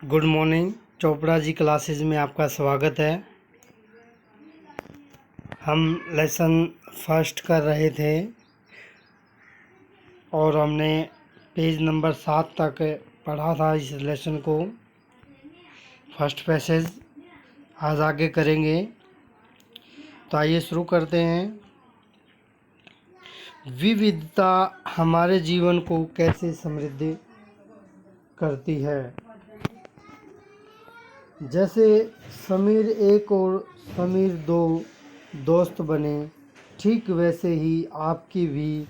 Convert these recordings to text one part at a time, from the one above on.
Good morning. Chopra ji classes में आपका स्वागत है। हम लेसन फर्स्ट कर रहे थे और हमने पेज नंबर 7 तक पढ़ा था इस लेसन को। फर्स्ट पैसेज आज आगे करेंगे, तो आइए शुरू करते हैं। विविधता हमारे जीवन को कैसे समृद्ध करती है। जैसे समीर एक और समीर दो दोस्त बने, ठीक वैसे ही आपकी भी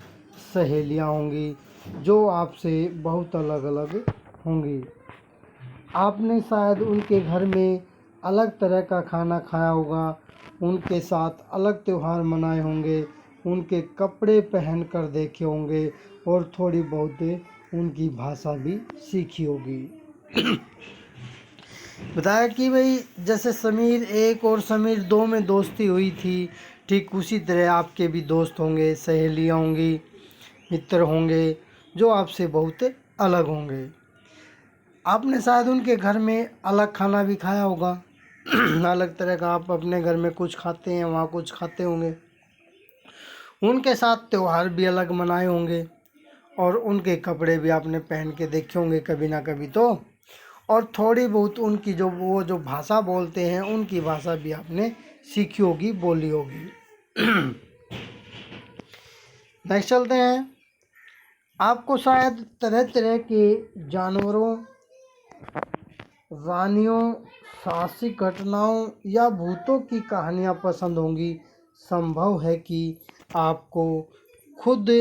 सहेलियां होंगी जो आपसे बहुत अलग अलग होंगी। आपने शायद उनके घर में अलग तरह का खाना खाया होगा, उनके साथ अलग त्यौहार मनाए होंगे, उनके कपड़े पहन कर देखे होंगे और थोड़ी बहुत उनकी भाषा भी सीखी होगी। बताया कि भाई जैसे समीर एक और समीर दो में दोस्ती हुई थी, ठीक उसी तरह आपके भी दोस्त होंगे, सहेलियाँ होंगी, मित्र होंगे जो आपसे बहुत अलग होंगे। आपने शायद उनके घर में अलग खाना भी खाया होगा अलग तरह का आप अपने घर में कुछ खाते हैं, वहाँ कुछ खाते होंगे। उनके साथ त्यौहार भी अलग मनाए होंगे और उनके कपड़े भी आपने पहन के देखे होंगे कभी ना कभी तो। और थोड़ी बहुत उनकी जो भाषा बोलते हैं, उनकी भाषा भी आपने सीखी होगी, बोली होगी। नेक्स्ट चलते हैं। आपको शायद तरह तरह के जानवरों, रानियों, साहसिक घटनाओं या भूतों की कहानियाँ पसंद होंगी। संभव है कि आपको खुद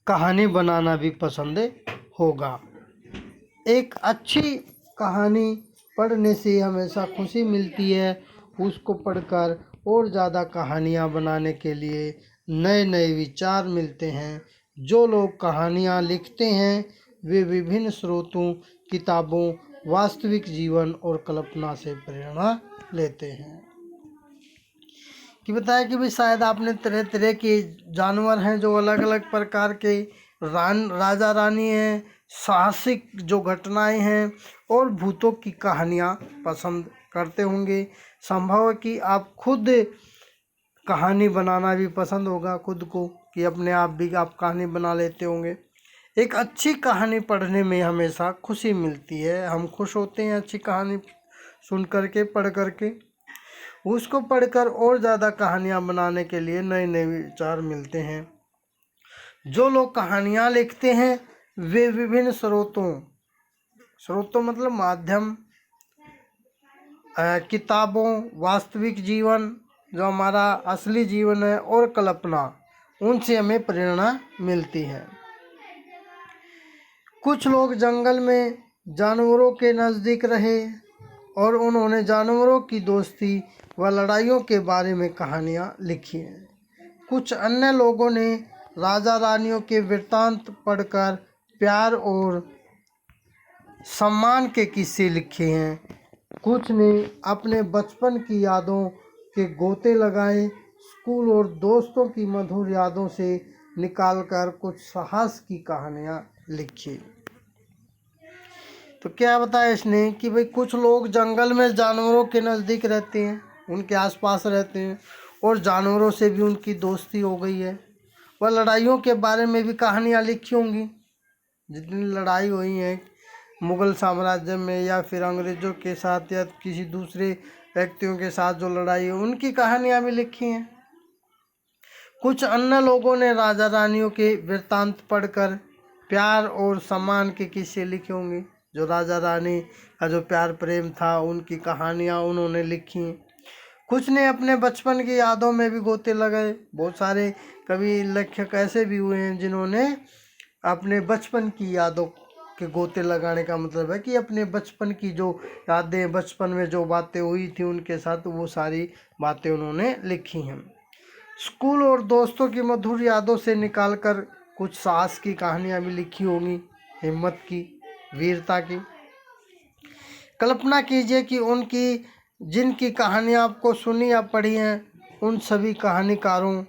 कहानी बनाना भी पसंद होगा। एक अच्छी कहानी पढ़ने से हमेशा खुशी मिलती है। उसको पढ़कर और ज़्यादा कहानियाँ बनाने के लिए नए नए विचार मिलते हैं। जो लोग कहानियाँ लिखते हैं वे विभिन्न स्रोतों, किताबों, वास्तविक जीवन और कल्पना से प्रेरणा लेते हैं। कि बताया कि भाई शायद आपने तरह तरह के जानवर हैं जो अलग अलग प्रकार के, राजा रानी हैं, साहसिक जो घटनाएं हैं और भूतों की कहानियाँ पसंद करते होंगे। संभव है कि आप खुद कहानी बनाना भी पसंद होगा खुद को, कि अपने आप भी आप कहानी बना लेते होंगे। एक अच्छी कहानी पढ़ने में हमेशा खुशी मिलती है। हम खुश होते हैं अच्छी कहानी सुन करके, पढ़ करके। उसको पढ़कर और ज़्यादा कहानियाँ बनाने के लिए नए नए विचार मिलते हैं। जो लोग कहानियाँ लिखते हैं वे विभिन्न स्रोतों मतलब माध्यम, किताबों, वास्तविक जीवन जो हमारा असली जीवन है और कल्पना, उनसे हमें प्रेरणा मिलती है। कुछ लोग जंगल में जानवरों के नज़दीक रहे और उन्होंने जानवरों की दोस्ती व लड़ाइयों के बारे में कहानियाँ लिखी हैं। कुछ अन्य लोगों ने राजा रानियों के वृत्तांत पढ़कर प्यार और सम्मान के किस्से लिखे हैं। कुछ ने अपने बचपन की यादों के गोते लगाए। स्कूल और दोस्तों की मधुर यादों से निकालकर कुछ साहस की कहानियाँ लिखी। तो क्या बताया इसने कि भाई कुछ लोग जंगल में जानवरों के नज़दीक रहते हैं, उनके आसपास रहते हैं और जानवरों से भी उनकी दोस्ती हो गई है। वह लड़ाइयों के बारे में भी कहानियाँ लिखी होंगी, जितनी लड़ाई हुई हैं मुग़ल साम्राज्य में या फिर अंग्रेज़ों के साथ या किसी दूसरे व्यक्तियों के साथ जो लड़ाई है, उनकी कहानियाँ भी लिखी हैं। कुछ अन्य लोगों ने राजा रानियों के वृत्तांत पढ़कर प्यार और सम्मान के किस्से लिखे होंगे। जो राजा रानी का जो प्यार प्रेम था, उनकी कहानियाँ उन्होंने लिखी। कुछ ने अपने बचपन की यादों में भी गोते लगाए। बहुत सारे कवि लेखक ऐसे भी हुए हैं जिन्होंने अपने बचपन की यादों के गोते लगाने का मतलब है कि अपने बचपन की जो यादें, बचपन में जो बातें हुई थी उनके साथ, वो सारी बातें उन्होंने लिखी हैं। स्कूल और दोस्तों की मधुर यादों से निकालकर कुछ साहस की कहानियाँ भी लिखी होंगी, हिम्मत की, वीरता की। कल्पना कीजिए कि उनकी जिनकी कहानियाँ आपको सुनी या पढ़ी हैं, उन सभी कहानीकारों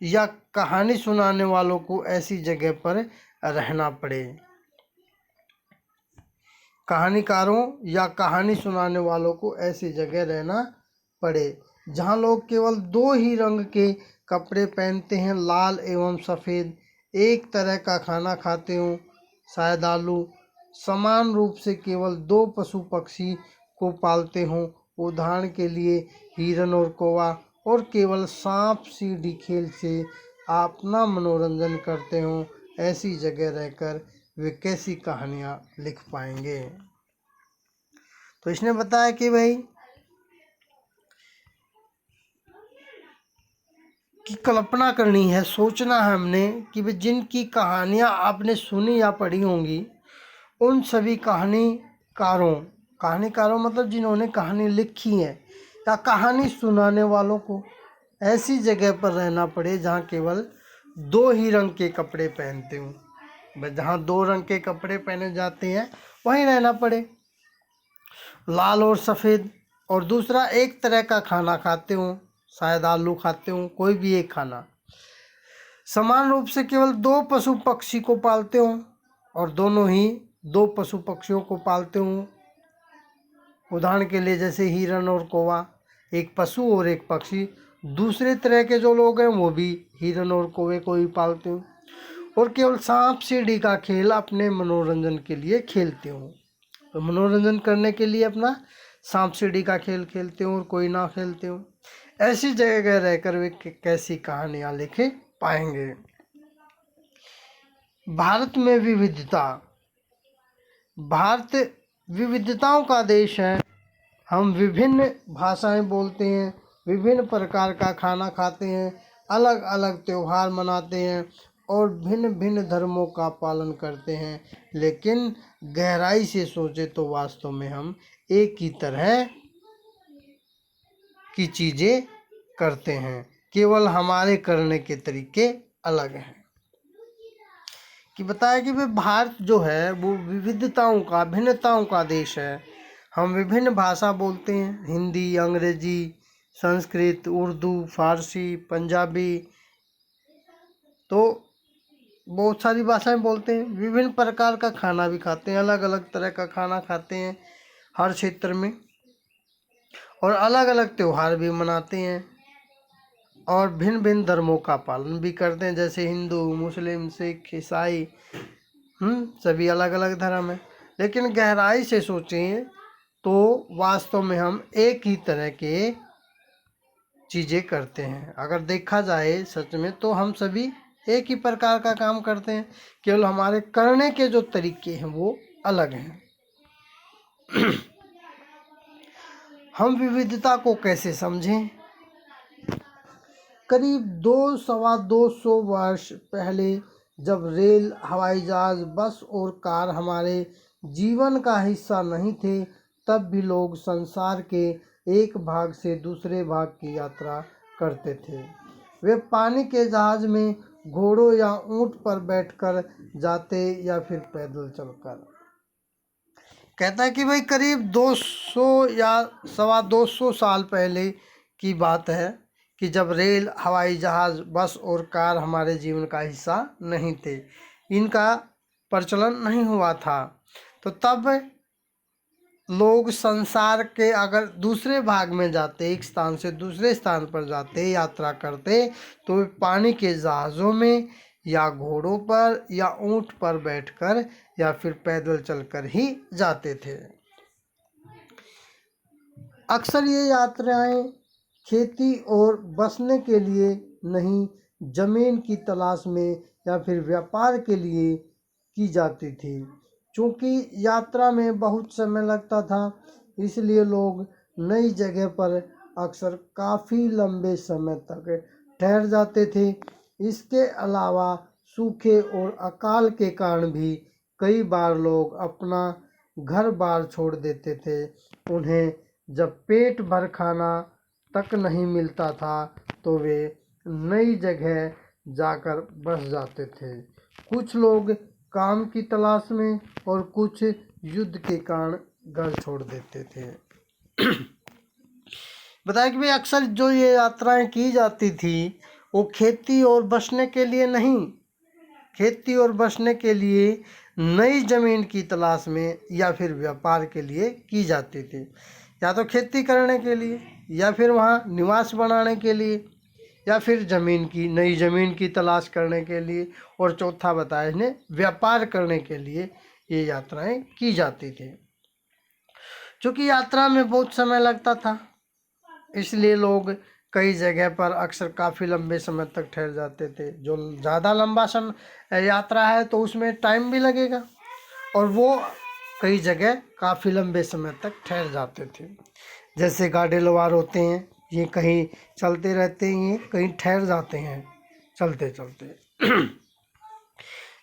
या कहानी सुनाने वालों को ऐसी जगह पर रहना पड़े। कहानीकारों या कहानी सुनाने वालों को ऐसी जगह रहना पड़े जहाँ लोग केवल दो ही रंग के कपड़े पहनते हैं, लाल एवं सफ़ेद, एक तरह का खाना खाते हों, शायद आलू, समान रूप से केवल दो पशु पक्षी को पालते हों, उदाहरण के लिए हिरन और कौवा, और केवल सांप सीढ़ी खेल से अपना मनोरंजन करते हों, ऐसी जगह रहकर वे कैसी कहानियाँ लिख पाएंगे। तो इसने बताया कि भाई की कल्पना करनी है, सोचना है हमने कि भाई जिनकी कहानियाँ आपने सुनी या पढ़ी होंगी, उन सभी कहानीकारों मतलब जिन्होंने कहानी लिखी है या कहानी सुनाने वालों को ऐसी जगह पर रहना पड़े जहाँ केवल दो ही रंग के कपड़े पहनते हों। जहाँ दो रंग के कपड़े पहने जाते हैं वहीं रहना पड़े, लाल और सफ़ेद, और दूसरा एक तरह का खाना खाते हों, शायद आलू खाते हों, कोई भी एक खाना, समान रूप से केवल दो पशु पक्षी को पालते हों और दोनों ही दो पशु पक्षियों को पालते हों, उदाहरण के लिए जैसे हिरन और कौवा, एक पशु और एक पक्षी। दूसरे तरह के जो लोग हैं वो भी हिरन और कौवे को ही पालते हों और केवल सांप सीढ़ी का खेल अपने मनोरंजन के लिए खेलते हों। तो मनोरंजन करने के लिए अपना सांप सीढ़ी का खेल खेलते हों और कोई ना खेलते हों, ऐसी जगह रहकर वे कैसी कहानियाँ लिख पाएंगे। भारत में विविधता। भारत विविधताओं का देश है। हम विभिन्न भाषाएं बोलते हैं, विभिन्न प्रकार का खाना खाते हैं, अलग अलग त्यौहार मनाते हैं और भिन्न भिन्न धर्मों का पालन करते हैं, लेकिन गहराई से सोचे तो वास्तव में हम एक ही तरह की चीज़ें करते हैं, केवल हमारे करने के तरीके अलग हैं। कि बताया कि भाई भारत जो है वो विविधताओं का, भिन्नताओं का देश है। हम विभिन्न भाषा बोलते हैं, हिंदी, अंग्रेजी, संस्कृत, उर्दू, फारसी, पंजाबी, तो बहुत सारी भाषाएं बोलते हैं। विभिन्न प्रकार का खाना भी खाते हैं, अलग अलग तरह का खाना खाते हैं हर क्षेत्र में, और अलग अलग त्यौहार भी मनाते हैं और भिन्न भिन्न धर्मों का पालन भी करते हैं, जैसे हिंदू, मुस्लिम, सिख, ईसाई, सभी अलग अलग धर्म हैं। लेकिन गहराई से सोचें तो वास्तव में हम एक ही तरह के चीज़ें करते हैं। अगर देखा जाए सच में तो हम सभी एक ही प्रकार का काम करते हैं, केवल हमारे करने के जो तरीके हैं वो अलग हैं। हम विविधता को कैसे समझें? करीब 200-225 वर्ष पहले जब रेल, हवाई जहाज, बस और कार हमारे जीवन का हिस्सा नहीं थे, तब भी लोग संसार के एक भाग से दूसरे भाग की यात्रा करते थे। वे पानी के जहाज में घोड़ों या ऊंट पर बैठकर जाते या फिर पैदल चलकर। कहता है कि भाई करीब 200 या 225 साल पहले की बात है कि जब रेल, हवाई जहाज़, बस और कार हमारे जीवन का हिस्सा नहीं थे, इनका प्रचलन नहीं हुआ था, तो तब लोग संसार के अगर दूसरे भाग में जाते, एक स्थान से दूसरे स्थान पर जाते, यात्रा करते, तो वे पानी के जहाज़ों में या घोड़ों पर या ऊंट पर बैठकर या फिर पैदल चलकर ही जाते थे। अक्सर ये यात्राएं खेती और बसने के लिए नहीं, जमीन की तलाश में या फिर व्यापार के लिए की जाती थी। चूँकि यात्रा में बहुत समय लगता था, इसलिए लोग नई जगह पर अक्सर काफ़ी लंबे समय तक ठहर जाते थे। इसके अलावा सूखे और अकाल के कारण भी कई बार लोग अपना घर बार छोड़ देते थे। उन्हें जब पेट भर खाना तक नहीं मिलता था तो वे नई जगह जाकर बस जाते थे। कुछ लोग काम की तलाश में और कुछ युद्ध के कारण घर छोड़ देते थे। बताया कि भाई अक्सर जो ये यात्राएं की जाती थी वो खेती और बसने के लिए नहीं, खेती और बसने के लिए नई जमीन की तलाश में या फिर व्यापार के लिए की जाती थी। या तो खेती करने के लिए, या फिर वहाँ निवास बनाने के लिए, या फिर नई ज़मीन की तलाश करने के लिए, और चौथा बताया इन्हें व्यापार करने के लिए ये यात्राएं की जाती थी। चूँकि यात्रा में बहुत समय लगता था, इसलिए लोग कई जगह पर अक्सर काफ़ी लंबे समय तक ठहर जाते थे। जो ज़्यादा लंबा समय यात्रा है तो उसमें टाइम भी लगेगा, और वो कई जगह काफ़ी लंबे समय तक ठहर जाते थे। जैसे गाड़ीलवार होते हैं, ये कहीं चलते रहते हैं, ये कहीं ठहर जाते हैं चलते चलते।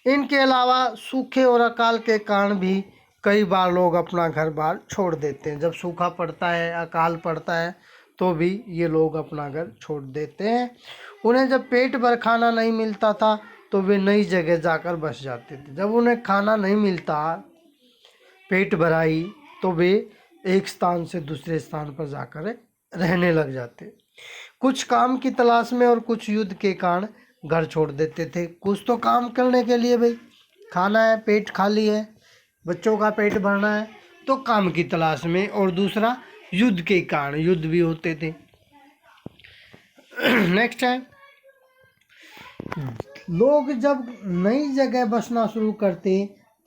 इनके अलावा सूखे और अकाल के कारण भी कई बार लोग अपना घर बार छोड़ देते हैं। जब सूखा पड़ता है, अकाल पड़ता है, तो भी ये लोग अपना घर छोड़ देते हैं। उन्हें जब पेट भर खाना नहीं मिलता था तो वे नई जगह जाकर बस जाते थे। जब उन्हें खाना नहीं मिलता, पेट भराई, तो वे एक स्थान से दूसरे स्थान पर जाकर रहने लग जाते। कुछ काम की तलाश में और कुछ युद्ध के कारण घर छोड़ देते थे। कुछ तो काम करने के लिए, भाई खाना है, पेट खाली है, बच्चों का पेट भरना है, तो काम की तलाश में, और दूसरा युद्ध के कारण, युद्ध भी होते थे। नेक्स्ट है, लोग जब नई जगह बसना शुरू करते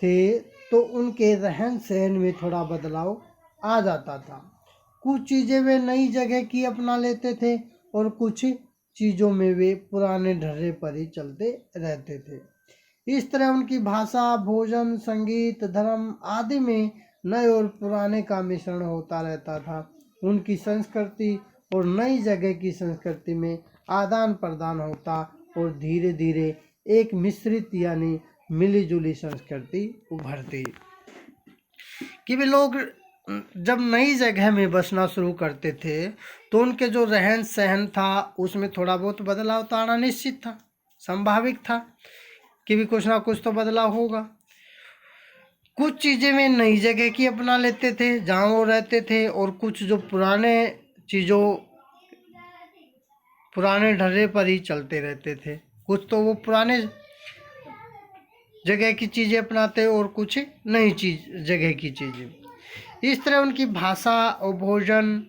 थे तो उनके रहन सहन में थोड़ा बदलाव आ जाता था। कुछ चीज़ें वे नई जगह की अपना लेते थे और कुछ चीज़ों में वे पुराने ढर्रे पर ही चलते रहते थे। इस तरह उनकी भाषा, भोजन, संगीत, धर्म आदि में नए और पुराने का मिश्रण होता रहता था। उनकी संस्कृति और नई जगह की संस्कृति में आदान प्रदान होता और धीरे धीरे एक मिश्रित यानी मिली जुली संस्कृति उभरती। कि वे लोग जब नई जगह में बसना शुरू करते थे तो उनके जो रहन सहन था उसमें थोड़ा बहुत बदलाव तो आना निश्चित था, संभाविक था कि भी कुछ ना कुछ तो बदलाव होगा। कुछ चीज़ें वे नई जगह की अपना लेते थे जहाँ वो रहते थे, और कुछ जो पुराने ढर्रे पर ही चलते रहते थे। कुछ तो वो पुराने जगह की चीज़ें अपनाते और कुछ नई जगह की चीज़ें। इस तरह उनकी भाषा और भोजन,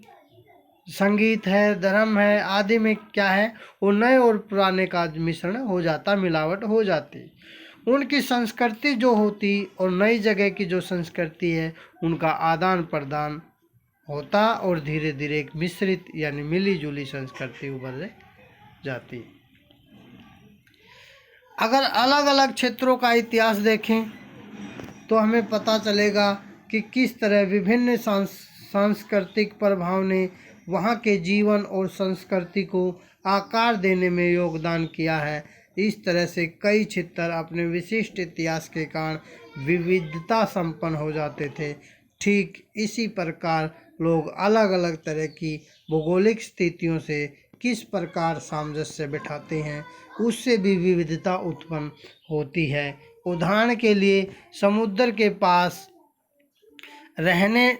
संगीत है, धर्म है आदि में क्या है, वो नए और पुराने का मिश्रण हो जाता, मिलावट हो जाती। उनकी संस्कृति जो होती और नई जगह की जो संस्कृति है उनका आदान प्रदान होता और धीरे धीरे एक मिश्रित यानी मिली जुली संस्कृति उभर जाती। अगर अलग अलग क्षेत्रों का इतिहास देखें तो हमें पता चलेगा कि किस तरह विभिन्न सांस्कृतिक प्रभाव ने वहाँ के जीवन और संस्कृति को आकार देने में योगदान किया है। इस तरह से कई क्षेत्र अपने विशिष्ट इतिहास के कारण विविधता संपन्न हो जाते थे। ठीक इसी प्रकार लोग अलग अलग तरह की भौगोलिक स्थितियों से किस प्रकार सामंजस्य बिठाते हैं, उससे भी विविधता उत्पन्न होती है। उदाहरण के लिए समुद्र के पास रहने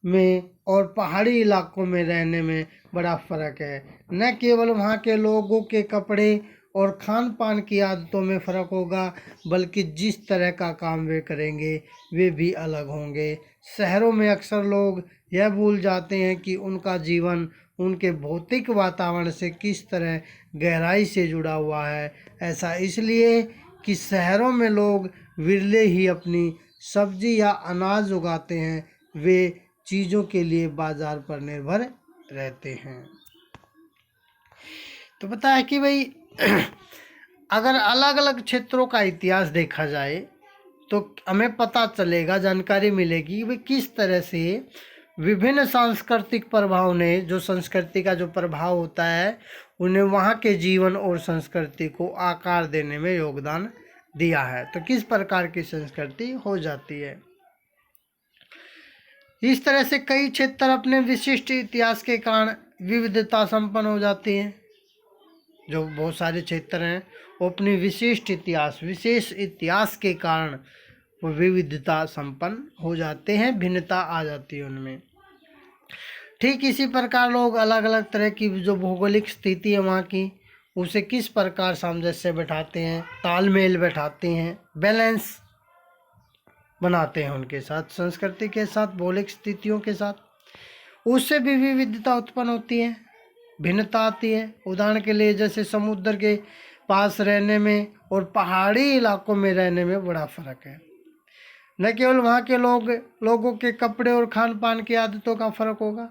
में और पहाड़ी इलाकों में रहने में बड़ा फर्क है। न केवल वहाँ के लोगों के कपड़े और खान पान की आदतों में फ़र्क होगा, बल्कि जिस तरह का काम वे करेंगे वे भी अलग होंगे। शहरों में अक्सर लोग यह भूल जाते हैं कि उनका जीवन उनके भौतिक वातावरण से किस तरह गहराई से जुड़ा हुआ है। ऐसा इसलिए कि शहरों में लोग विरले ही अपनी सब्जी या अनाज उगाते हैं, वे चीज़ों के लिए बाजार पर निर्भर रहते हैं। तो पता है कि भाई अगर अलग अलग क्षेत्रों का इतिहास देखा जाए तो हमें पता चलेगा, जानकारी मिलेगी कि भाई किस तरह से विभिन्न सांस्कृतिक प्रभाव ने, जो संस्कृति का जो प्रभाव होता है, उन्हें वहाँ के जीवन और संस्कृति को आकार देने में योगदान दिया है। तो किस प्रकार की संस्कृति हो जाती है। इस तरह से कई क्षेत्र अपने विशिष्ट इतिहास के कारण विविधता संपन्न हो जाती हैं। जो बहुत सारे क्षेत्र हैं वो अपनी विशेष इतिहास के कारण वो विविधता संपन्न हो जाते हैं, भिन्नता आ जाती है उनमें। ठीक इसी प्रकार लोग अलग अलग तरह की जो भौगोलिक स्थिति है वहाँ की, उसे किस प्रकार सामंजस्य बैठाते हैं, तालमेल बैठाते हैं, बैलेंस बनाते हैं उनके साथ, संस्कृति के साथ, भौगोलिक स्थितियों के साथ, उससे भी विविधता उत्पन्न होती है, भिन्नता आती है। उदाहरण के लिए जैसे समुद्र के पास रहने में और पहाड़ी इलाकों में रहने में बड़ा फर्क है। न केवल वहाँ के लोगों के कपड़े और खान पान की आदतों का फर्क होगा,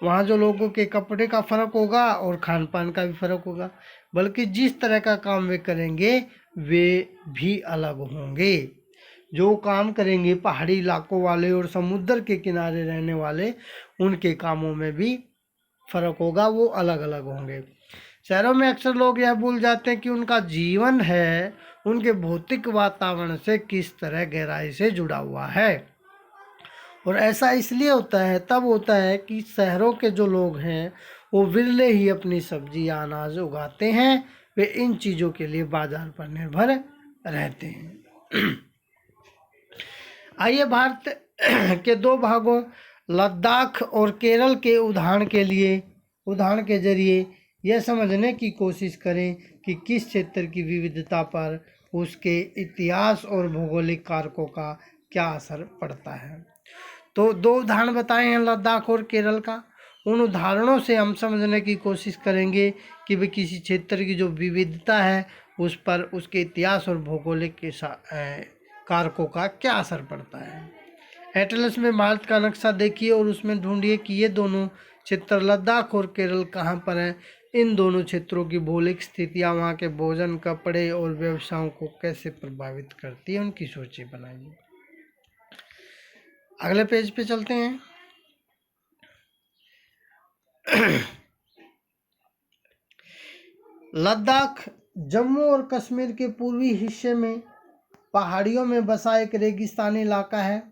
वहाँ जो लोगों के कपड़े का फर्क होगा और खान पान का भी फर्क होगा, बल्कि जिस तरह का काम वे करेंगे वे भी अलग होंगे। जो काम करेंगे पहाड़ी इलाकों वाले और समुद्र के किनारे रहने वाले, उनके कामों में भी फर्क होगा, वो अलग अलग होंगे। शहरों में अक्सर लोग यह भूल जाते हैं कि उनका जीवन है उनके भौतिक वातावरण से किस तरह गहराई से जुड़ा हुआ है। और ऐसा इसलिए होता है, तब होता है कि शहरों के जो लोग हैं वो विरले ही अपनी सब्जी या अनाज उगाते हैं, वे इन चीज़ों के लिए बाजार पर निर्भर रहते हैं। आइए भारत के दो भागों लद्दाख और केरल के उदाहरण के जरिए यह समझने की कोशिश करें कि किस क्षेत्र की विविधता पर उसके इतिहास और भौगोलिक कारकों का क्या असर पड़ता है। तो दो उदाहरण बताए हैं लद्दाख और केरल का। उन उदाहरणों से हम समझने की कोशिश करेंगे कि वे किसी क्षेत्र की जो विविधता है उस पर उसके इतिहास और भौगोलिक के कारकों का क्या असर पड़ता है। एटलस में भारत का नक्शा देखिए और उसमें ढूंढिए कि ये दोनों क्षेत्र लद्दाख और केरल कहाँ पर हैं। इन दोनों क्षेत्रों की भौगोलिक स्थितियाँ वहाँ के भोजन, कपड़े और व्यवसायों को कैसे प्रभावित करती है, उनकी सूची बनाइए। अगले पेज पे चलते हैं। लद्दाख जम्मू और कश्मीर के पूर्वी हिस्से में पहाड़ियों में बसा एक रेगिस्तानी इलाका है।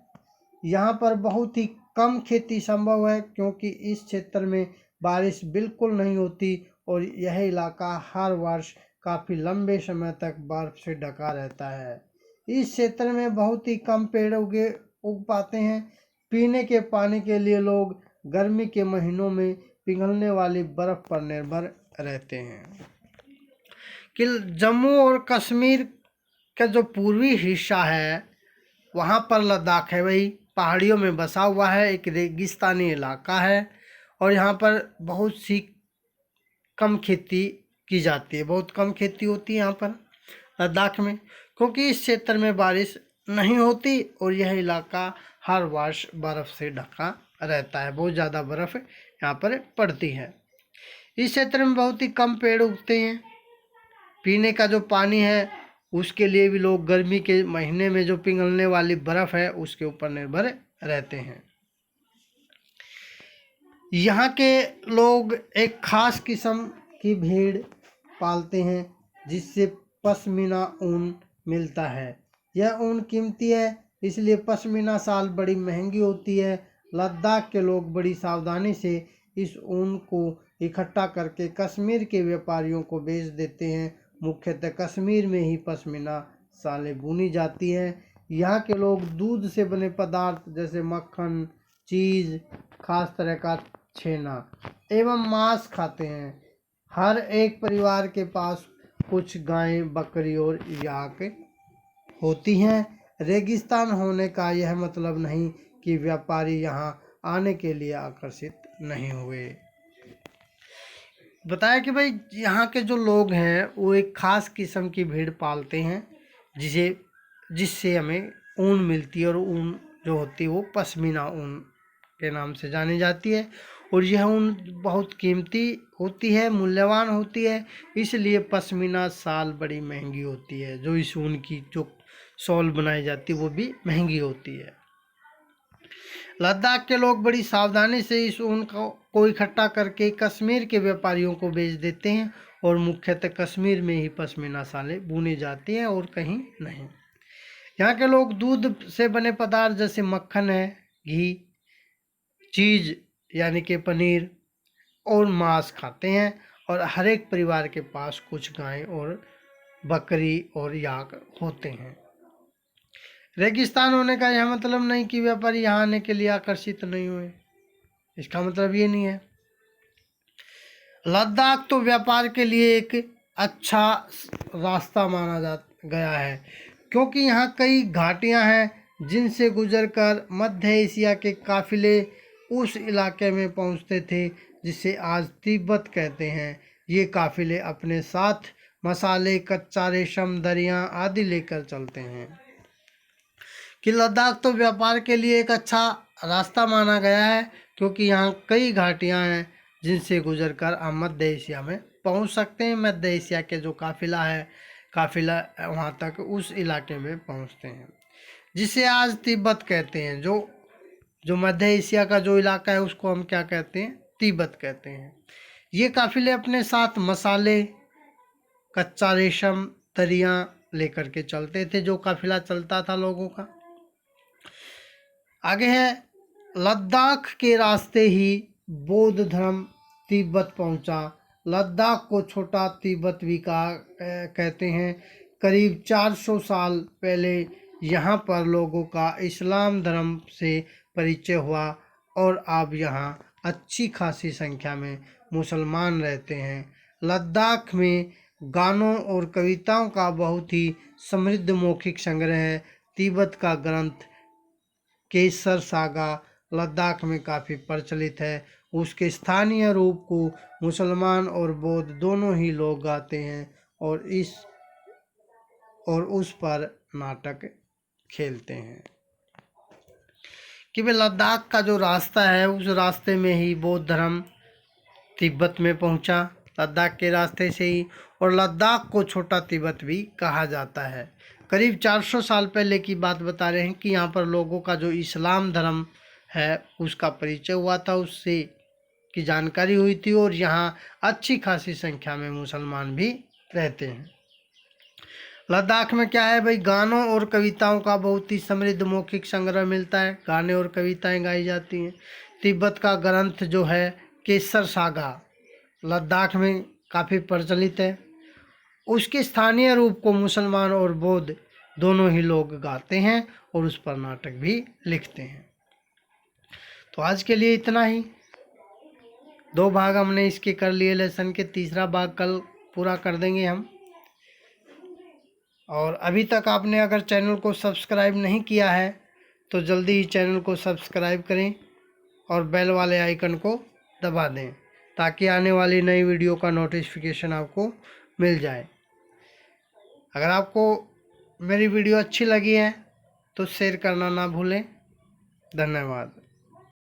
यहाँ पर बहुत ही कम खेती संभव है क्योंकि इस क्षेत्र में बारिश बिल्कुल नहीं होती और यह इलाका हर वर्ष काफ़ी लंबे समय तक बर्फ से ढका रहता है। इस क्षेत्र में बहुत ही कम पेड़ उग पाते हैं। पीने के पानी के लिए लोग गर्मी के महीनों में पिघलने वाली बर्फ पर निर्भर रहते हैं। कि जम्मू और कश्मीर का जो पूर्वी हिस्सा है वहाँ पर लद्दाख है, वही पहाड़ियों में बसा हुआ है, एक रेगिस्तानी इलाका है और यहाँ पर बहुत सी कम खेती की जाती है, बहुत कम खेती होती है यहाँ पर लद्दाख में, क्योंकि इस क्षेत्र में बारिश नहीं होती और यह इलाका हर वर्ष बर्फ़ से ढका रहता है, बहुत ज़्यादा बर्फ़ यहाँ पर पड़ती है। इस क्षेत्र में बहुत ही कम पेड़ उगते हैं। पीने का जो पानी है उसके लिए भी लोग गर्मी के महीने में जो पिघलने वाली बर्फ़ है उसके ऊपर निर्भर रहते हैं। यहाँ के लोग एक खास किस्म की भेड़ पालते हैं जिससे पश्मीना ऊन मिलता है। यह ऊन कीमती है इसलिए पश्मीना शाल बड़ी महंगी होती है। लद्दाख के लोग बड़ी सावधानी से इस ऊन को इकट्ठा करके कश्मीर के व्यापारियों को बेच देते हैं। मुख्यतः कश्मीर में ही पश्मीना शालें बुनी जाती हैं। यहाँ के लोग दूध से बने पदार्थ जैसे मक्खन, चीज़, खास तरह का छेना एवं मांस खाते हैं। हर एक परिवार के पास कुछ गायें, बकरी और याक होती हैं। रेगिस्तान होने का यह मतलब नहीं कि व्यापारी यहाँ आने के लिए आकर्षित नहीं हुए। बताया कि भाई यहाँ के जो लोग हैं वो एक खास किस्म की भेड़ पालते हैं जिससे हमें ऊन मिलती है और ऊन जो होती है वो पश्मीना ऊन के नाम से जानी जाती है और यह ऊन बहुत कीमती होती है, मूल्यवान होती है, इसलिए पश्मीना शाल बड़ी महंगी होती है। जो इस ऊन की जो शॉल बनाई जाती है वो भी महंगी होती है। लद्दाख के लोग बड़ी सावधानी से इस ऊन को इकट्ठा करके कश्मीर के व्यापारियों को बेच देते हैं और मुख्यतः कश्मीर में ही पश्मीना शालें बुनी जाती हैं और कहीं नहीं। यहाँ के लोग दूध से बने पदार्थ जैसे मक्खन है, घी, चीज़ यानी कि पनीर और मांस खाते हैं और हर एक परिवार के पास कुछ गाय और बकरी और याक होते हैं। रेगिस्तान होने का यह मतलब नहीं कि व्यापारी यहाँ आने के लिए आकर्षित नहीं हुए। इसका मतलब ये नहीं है। लद्दाख तो व्यापार के लिए एक अच्छा रास्ता माना जा गया है, क्योंकि यहाँ कई घाटियाँ हैं जिनसे गुजरकर मध्य एशिया के काफिले उस इलाके में पहुँचते थे जिसे आज तिब्बत कहते हैं। ये काफिले अपने साथ मसाले, कच्चा रेशम, दरियाँ आदि लेकर चलते हैं। कि लद्दाख तो व्यापार के लिए एक अच्छा रास्ता माना गया है, क्योंकि यहाँ कई घाटियाँ हैं जिनसे गुजरकर आप मध्य एशिया में पहुँच सकते हैं। मध्य एशिया के जो काफिला वहाँ तक उस इलाके में पहुँचते हैं, जिसे आज तिब्बत कहते हैं। जो मध्य एशिया का जो इलाका है उसको हम क्या कहते हैं? तिब्बत कहते हैं। ये काफिले अपने साथ मसाले, कच्चा रेशम, दरियाँ लेकर के चलते थे, जो काफिला चलता था लोगों का। आगे है, लद्दाख के रास्ते ही बौद्ध धर्म तिब्बत पहुंचा। लद्दाख को छोटा तिब्बत भी कहते हैं। करीब 400 साल पहले यहाँ पर लोगों का इस्लाम धर्म से परिचय हुआ और अब यहाँ अच्छी खासी संख्या में मुसलमान रहते हैं। लद्दाख में गानों और कविताओं का बहुत ही समृद्ध मौखिक संग्रह है। तिब्बत का ग्रंथ केसर सागा लद्दाख में काफ़ी प्रचलित है। उसके स्थानीय रूप को मुसलमान और बौद्ध दोनों ही लोग गाते हैं और उस पर नाटक खेलते हैं। कि वे लद्दाख का जो रास्ता है उस रास्ते में ही बौद्ध धर्म तिब्बत में पहुंचा, लद्दाख के रास्ते से ही। और लद्दाख को छोटा तिब्बत भी कहा जाता है। करीब 400 साल पहले की बात बता रहे हैं कि यहाँ पर लोगों का जो इस्लाम धर्म है उसका परिचय हुआ था, उससे की जानकारी हुई थी और यहाँ अच्छी खासी संख्या में मुसलमान भी रहते हैं। लद्दाख में क्या है भाई, गानों और कविताओं का बहुत ही समृद्ध मौखिक संग्रह मिलता है, गाने और कविताएं गाई जाती हैं। तिब्बत का ग्रंथ जो है केसर सागा लद्दाख में काफ़ी प्रचलित है। उसके स्थानीय रूप को मुसलमान और बौद्ध दोनों ही लोग गाते हैं और उस पर नाटक भी लिखते हैं। तो आज के लिए इतना ही। 2 भाग हमने इसके कर लिए लेसन के, तीसरा भाग कल पूरा कर देंगे हम। और अभी तक आपने अगर चैनल को सब्सक्राइब नहीं किया है तो जल्दी ही चैनल को सब्सक्राइब करें और बेल वाले आइकन को दबा दें, ताकि आने वाली नई वीडियो का नोटिफिकेशन आपको मिल जाए। अगर आपको मेरी वीडियो अच्छी लगी है तो शेयर करना ना भूलें। धन्यवाद।